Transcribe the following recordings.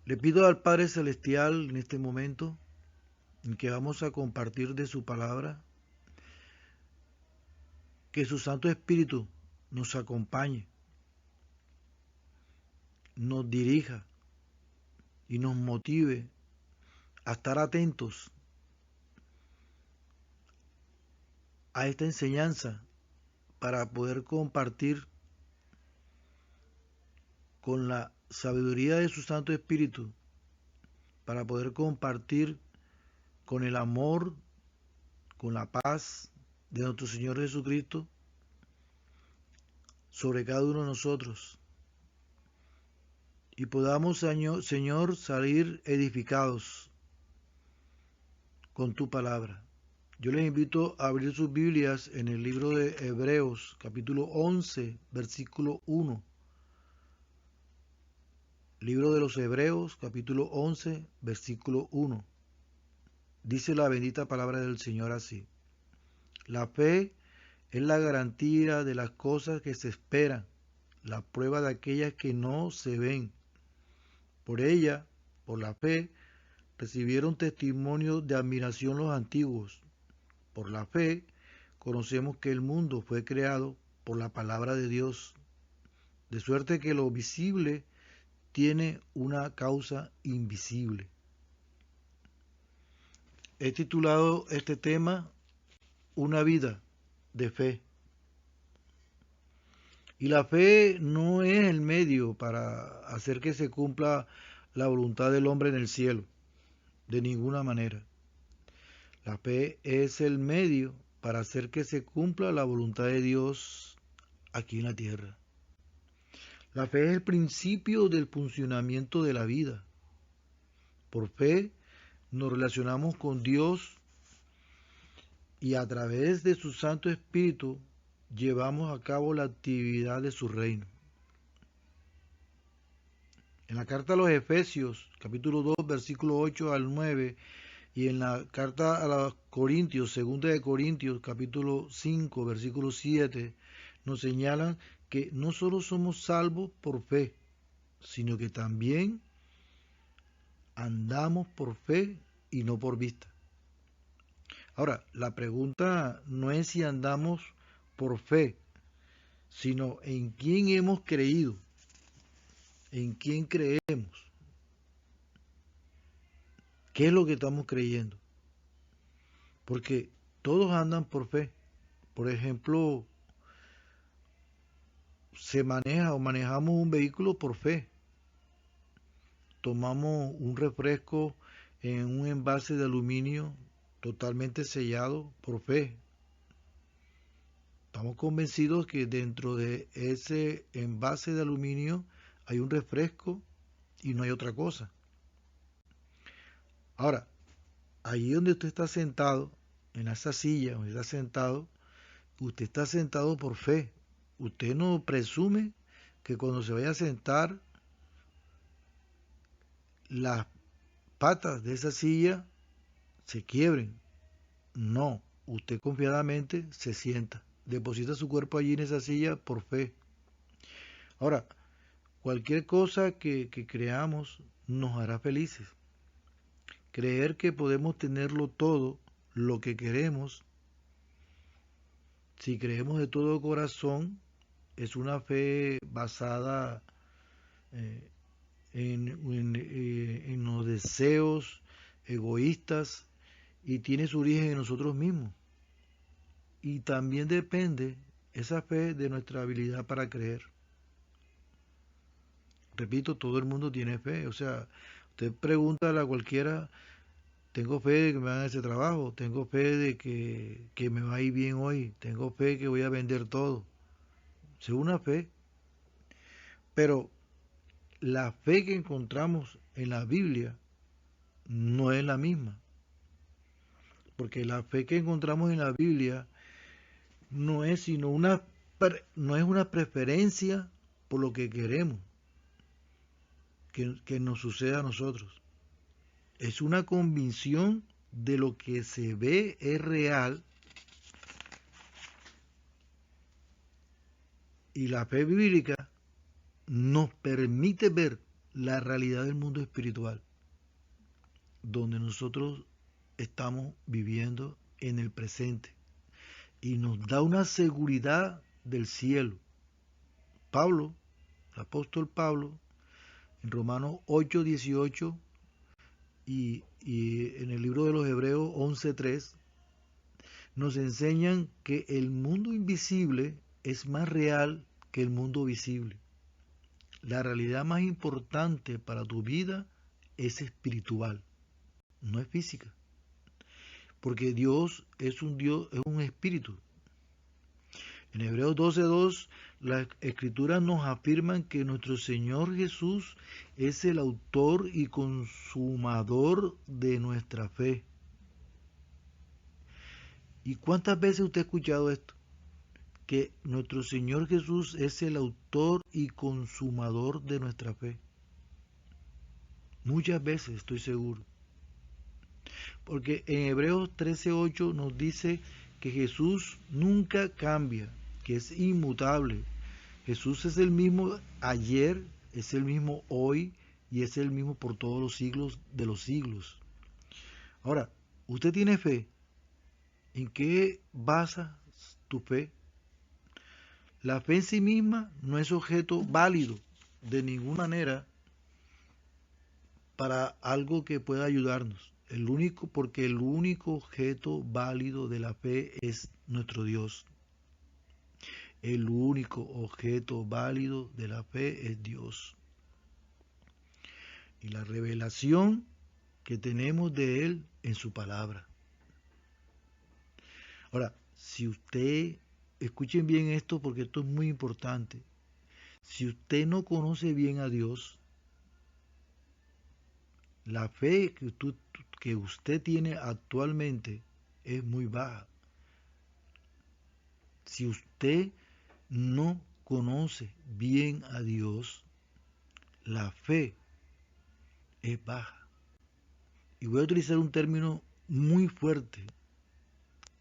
Le pido al Padre Celestial en este momento en que vamos a compartir de su palabra, que su Santo Espíritu nos acompañe, nos dirija y nos motive a estar atentos a esta enseñanza para poder compartir con la sabiduría de su Santo Espíritu, para poder compartir con el amor, con la paz de nuestro Señor Jesucristo sobre cada uno de nosotros y podamos, Señor, salir edificados con tu palabra. Yo les invito a abrir sus Biblias en el libro de Hebreos, capítulo 11, versículo 1. Libro de los Hebreos, capítulo 11, versículo 1. Dice la bendita palabra del Señor así: la fe es la garantía de las cosas que se esperan, la prueba de aquellas que no se ven. Por ella, por la fe, recibieron testimonio de admiración los antiguos. Por la fe, conocemos que el mundo fue creado por la palabra de Dios, de suerte que lo visible tiene una causa invisible. He titulado este tema Una vida de fe. Y la fe no es el medio para hacer que se cumpla la voluntad del hombre en el cielo, de ninguna manera. La fe es el medio para hacer que se cumpla la voluntad de Dios aquí en la tierra. La fe es el principio del funcionamiento de la vida. Por fe nos relacionamos con Dios y a través de su Santo Espíritu llevamos a cabo la actividad de su reino. En la carta a los Efesios, capítulo 2, versículo 8 al 9, y en la carta a los Corintios, segunda de Corintios, capítulo 5, versículo 7, nos señalan que no solo somos salvos por fe, sino que también andamos por fe y no por vista. Ahora, la pregunta no es si andamos por fe, sino en quién hemos creído, en quién creemos, qué es lo que estamos creyendo. Porque todos andan por fe. Por ejemplo, se maneja o manejamos un vehículo por fe. Tomamos un refresco en un envase de aluminio totalmente sellado por fe. Estamos convencidos que dentro de ese envase de aluminio hay un refresco y no hay otra cosa. Ahora, allí donde usted está sentado, en esa silla donde está sentado, usted está sentado por fe. Usted no presume que cuando se vaya a sentar, las patas de esa silla se quiebren. No, usted confiadamente se sienta, deposita su cuerpo allí en esa silla por fe. Ahora, cualquier cosa que creamos nos hará felices. Creer que podemos tenerlo todo, lo que queremos, si creemos de todo corazón, es una fe basada eh, en los deseos egoístas y tiene su origen en nosotros mismos. Y también depende esa fe de nuestra habilidad para creer. Repito, todo el mundo tiene fe. O sea, usted pregunta a cualquiera, tengo fe de que me hagan ese trabajo, tengo fe de que me va a ir bien hoy, tengo fe que voy a vender todo. Es una fe. Pero la fe que encontramos en la Biblia no es la misma. Porque la fe que encontramos en la Biblia no es sino no es una preferencia por lo que queremos que nos suceda a nosotros. Es una convicción de lo que se ve es real, y la fe bíblica nos permite ver la realidad del mundo espiritual, donde nosotros estamos viviendo en el presente, y nos da una seguridad del cielo. Pablo, el apóstol Pablo, en Romanos 8:18 y en el libro de los Hebreos 11:3, nos enseñan que el mundo invisible es más real que el mundo visible. La realidad más importante para tu vida es espiritual, no es física, porque Dios es un espíritu. En Hebreos 12:2, las escrituras nos afirman que nuestro Señor Jesús es el autor y consumador de nuestra fe. ¿Y cuántas veces usted ha escuchado esto? Que nuestro Señor Jesús es el autor y consumador de nuestra fe. Muchas veces, estoy seguro. Porque en Hebreos 13:8 nos dice que Jesús nunca cambia, que es inmutable. Jesús es el mismo ayer, es el mismo hoy y es el mismo por todos los siglos de los siglos. Ahora, ¿usted tiene fe? ¿En qué basa tu fe? La fe en sí misma no es objeto válido de ninguna manera para algo que pueda ayudarnos. Porque el único objeto válido de la fe es nuestro Dios. El único objeto válido de la fe es Dios. Y la revelación que tenemos de Él en su palabra. Ahora, si usted, escuchen bien esto porque esto es muy importante. Si usted no conoce bien a Dios, la fe que usted tiene actualmente es muy baja. Si usted no conoce bien a Dios, la fe es baja. Y voy a utilizar un término muy fuerte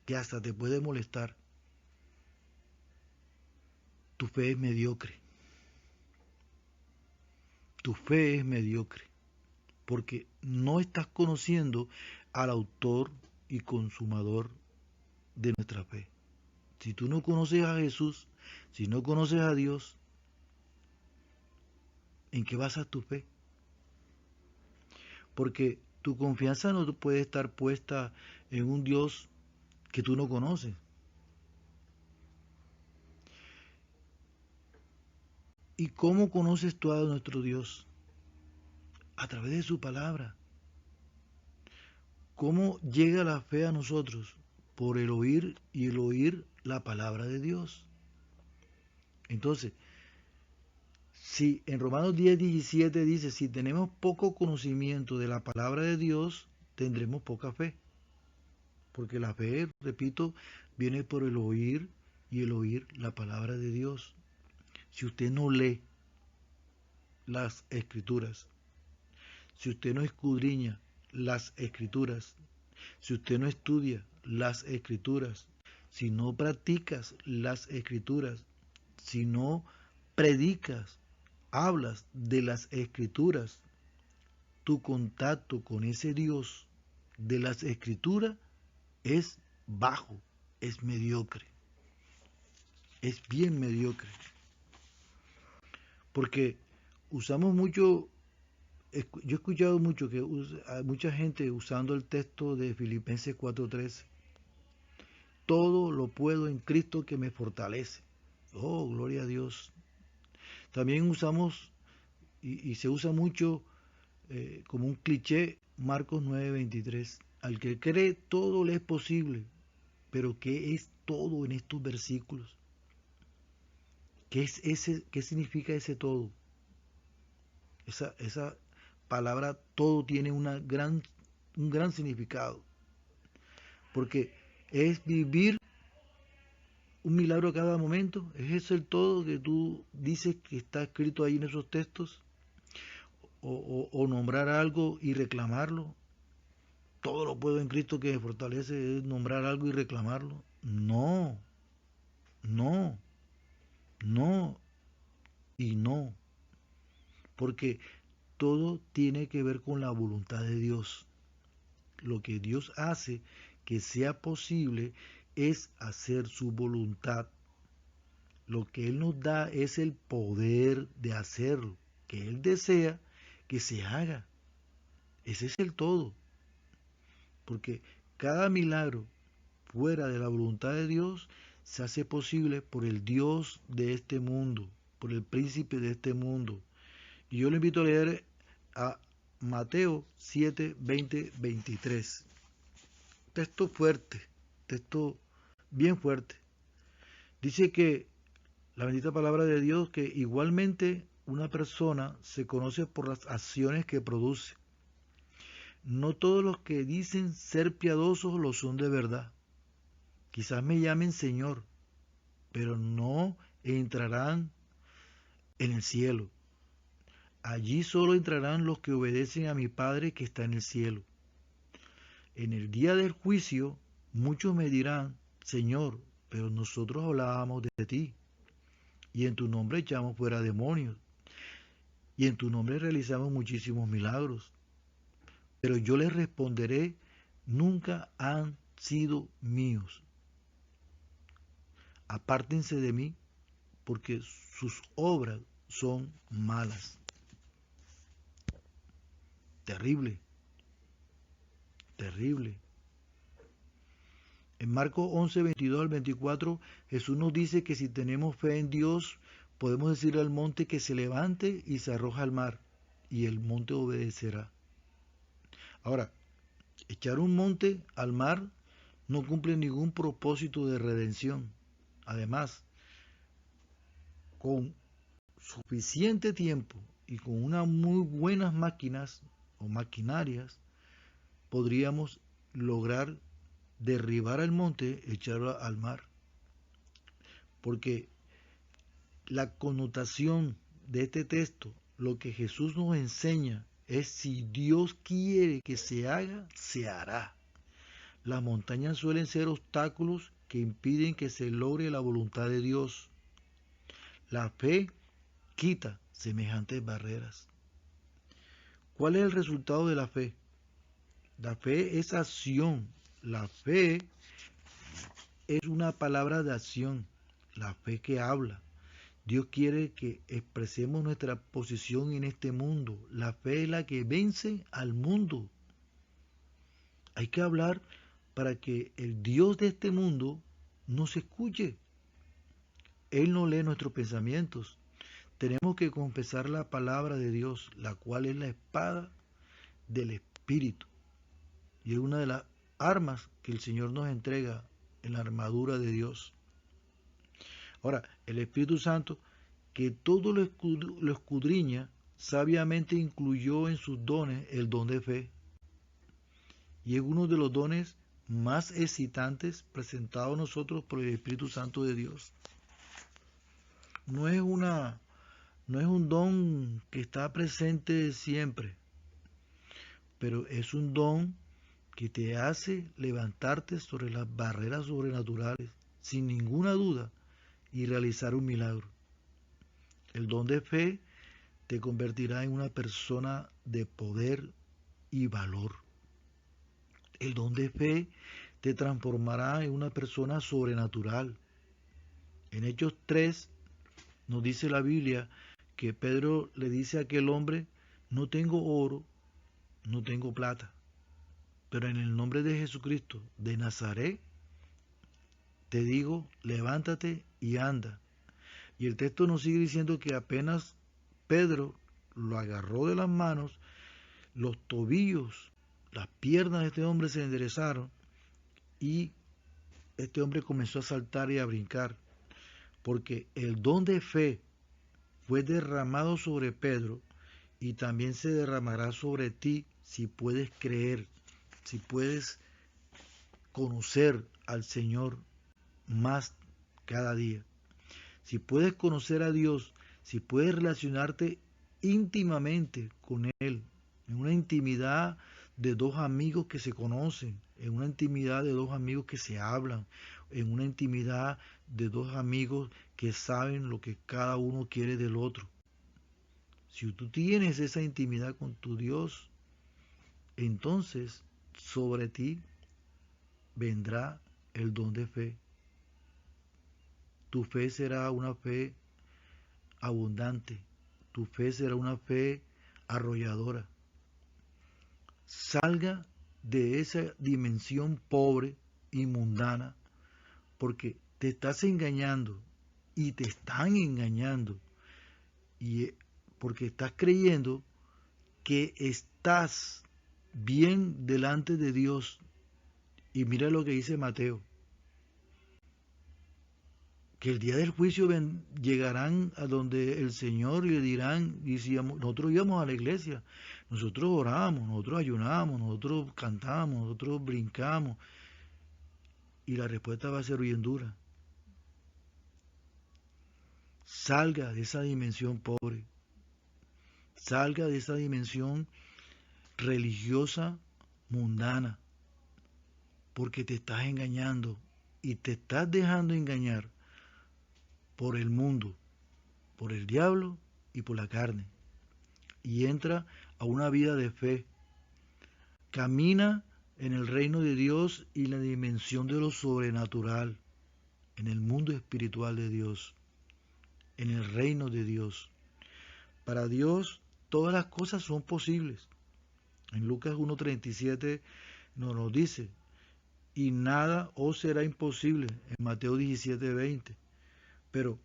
que hasta te puede molestar. Tu fe es mediocre. Tu fe es mediocre. Porque no estás conociendo al autor y consumador de nuestra fe. Si tú no conoces a Jesús, si no conoces a Dios, ¿en qué basas tu fe? Porque tu confianza no puede estar puesta en un Dios que tú no conoces. ¿Y cómo conoces tú a nuestro Dios? A través de su palabra. ¿Cómo llega la fe a nosotros? Por el oír y el oír la palabra de Dios. Entonces, si en Romanos 10:17 dice, si tenemos poco conocimiento de la palabra de Dios, tendremos poca fe. Porque la fe, repito, viene por el oír y el oír la palabra de Dios. Si usted no lee las escrituras, si usted no escudriña las escrituras, si usted no estudia las escrituras, si no practicas las escrituras, si no predicas, hablas de las escrituras, tu contacto con ese Dios de las escrituras es bajo, es mediocre, es bien mediocre. Porque usamos mucho, yo he escuchado mucho que hay mucha gente usando el texto de Filipenses 4:13. Todo lo puedo en Cristo que me fortalece. Oh, gloria a Dios. También usamos y se usa mucho como un cliché Marcos 9:23. Al que cree todo le es posible. Pero ¿qué es todo en estos versículos? ¿Qué significa ese todo? Esa palabra todo tiene un gran significado. Porque es vivir un milagro a cada momento. ¿Es eso el todo que tú dices que está escrito ahí en esos textos? O nombrar algo y reclamarlo. Todo lo puedo en Cristo que me fortalece, es nombrar algo y reclamarlo. No, no, no y no. Porque todo tiene que ver con la voluntad de Dios. Lo que Dios hace que sea posible es hacer su voluntad. Lo que Él nos da es el poder de hacerlo, que Él desea que se haga. Ese es el todo. Porque cada milagro fuera de la voluntad de Dios se hace posible por el Dios de este mundo, por el príncipe de este mundo. Y yo le invito a leer a Mateo 7, 20, 23. Texto fuerte, texto bien fuerte. Dice que la bendita palabra de Dios, que igualmente una persona se conoce por las acciones que produce. No todos los que dicen ser piadosos lo son de verdad. Quizás me llamen Señor, pero no entrarán en el cielo. Allí solo entrarán los que obedecen a mi Padre que está en el cielo. En el día del juicio, muchos me dirán, Señor, pero nosotros hablábamos de ti, y en tu nombre echamos fuera demonios, y en tu nombre realizamos muchísimos milagros. Pero yo les responderé, nunca han sido míos. Apártense de mí, porque sus obras son malas. Terrible, terrible. En Marcos 11, 22 al 24, Jesús nos dice que si tenemos fe en Dios, podemos decirle al monte que se levante y se arroja al mar, y el monte obedecerá. Ahora, echar un monte al mar no cumple ningún propósito de redención. Además, con suficiente tiempo y con unas muy buenas máquinas o maquinarias, podríamos lograr derribar el monte, echarlo al mar. Porque la connotación de este texto, lo que Jesús nos enseña, es si Dios quiere que se haga, se hará. Las montañas suelen ser obstáculos que impiden que se logre la voluntad de Dios. La fe quita semejantes barreras. ¿Cuál es el resultado de la fe? La fe es acción. La fe es una palabra de acción. La fe que habla. Dios quiere que expresemos nuestra posición en este mundo. La fe es la que vence al mundo. Hay que hablar para que el Dios de este mundo nos escuche. Él no lee nuestros pensamientos. Tenemos que confesar la palabra de Dios, la cual es la espada del Espíritu. Y es una de las armas que el Señor nos entrega en la armadura de Dios. Ahora, el Espíritu Santo, que todo lo escudriña, sabiamente incluyó en sus dones el don de fe. Y es uno de los dones más excitantes presentados a nosotros por el Espíritu Santo de Dios. No es un don que está presente siempre, pero es un don que te hace levantarte sobre las barreras sobrenaturales, sin ninguna duda, y realizar un milagro. El don de fe te convertirá en una persona de poder y valor. El don de fe te transformará en una persona sobrenatural. En Hechos 3 nos dice la Biblia que Pedro le dice a aquel hombre, no tengo oro, no tengo plata, pero en el nombre de Jesucristo de Nazaret, te digo, levántate y anda. Y el texto nos sigue diciendo que apenas Pedro lo agarró de las manos, los tobillos, las piernas de este hombre se enderezaron y este hombre comenzó a saltar y a brincar, porque el don de fe fue derramado sobre Pedro y también se derramará sobre ti si puedes creer, si puedes conocer al Señor más cada día. Si puedes conocer a Dios, si puedes relacionarte íntimamente con Él, en una intimidad de dos amigos que se conocen, en una intimidad de dos amigos que se hablan, en una intimidad de dos amigos que saben lo que cada uno quiere del otro. Si tú tienes esa intimidad con tu Dios, entonces sobre ti vendrá el don de fe. Tu fe será una fe abundante. Tu fe será una fe arrolladora. Salga de esa dimensión pobre y mundana, porque te estás engañando y te están engañando, y porque estás creyendo que estás bien delante de Dios. Y mira lo que dice Mateo, que el día del juicio llegarán a donde el Señor y le dirán, nosotros íbamos a la iglesia, nosotros orábamos, nosotros ayunábamos, nosotros cantábamos, nosotros brincamos, y la respuesta va a ser bien dura. Salga de esa dimensión pobre, salga de esa dimensión religiosa mundana, porque te estás engañando y te estás dejando engañar por el mundo, por el diablo y por la carne. Y entra a una vida de fe. Camina en el reino de Dios y la dimensión de lo sobrenatural, en el mundo espiritual de Dios, en el reino de Dios. Para Dios todas las cosas son posibles. En Lucas 1:37 nos dice, y nada os será imposible, en Mateo 17:20. Pero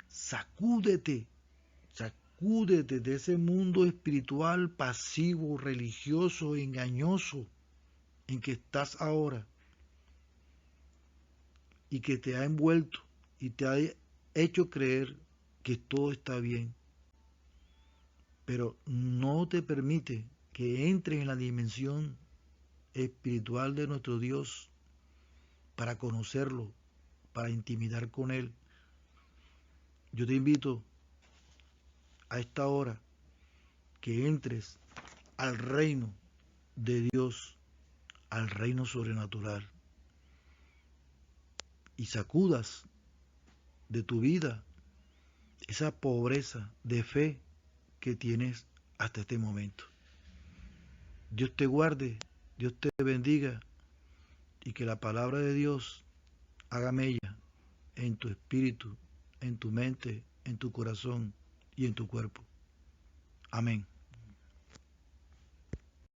sacúdete de ese mundo espiritual pasivo, religioso, engañoso en que estás ahora y que te ha envuelto y te ha hecho creer que todo está bien, pero no te permite que entres en la dimensión espiritual de nuestro Dios para conocerlo, para intimidar con Él. Yo te invito a esta hora que entres al reino de Dios, al reino sobrenatural, y sacudas de tu vida esa pobreza de fe que tienes hasta este momento. Dios te guarde, Dios te bendiga, y que la palabra de Dios haga mella en tu espíritu, en tu mente, en tu corazón y en tu cuerpo. Amén.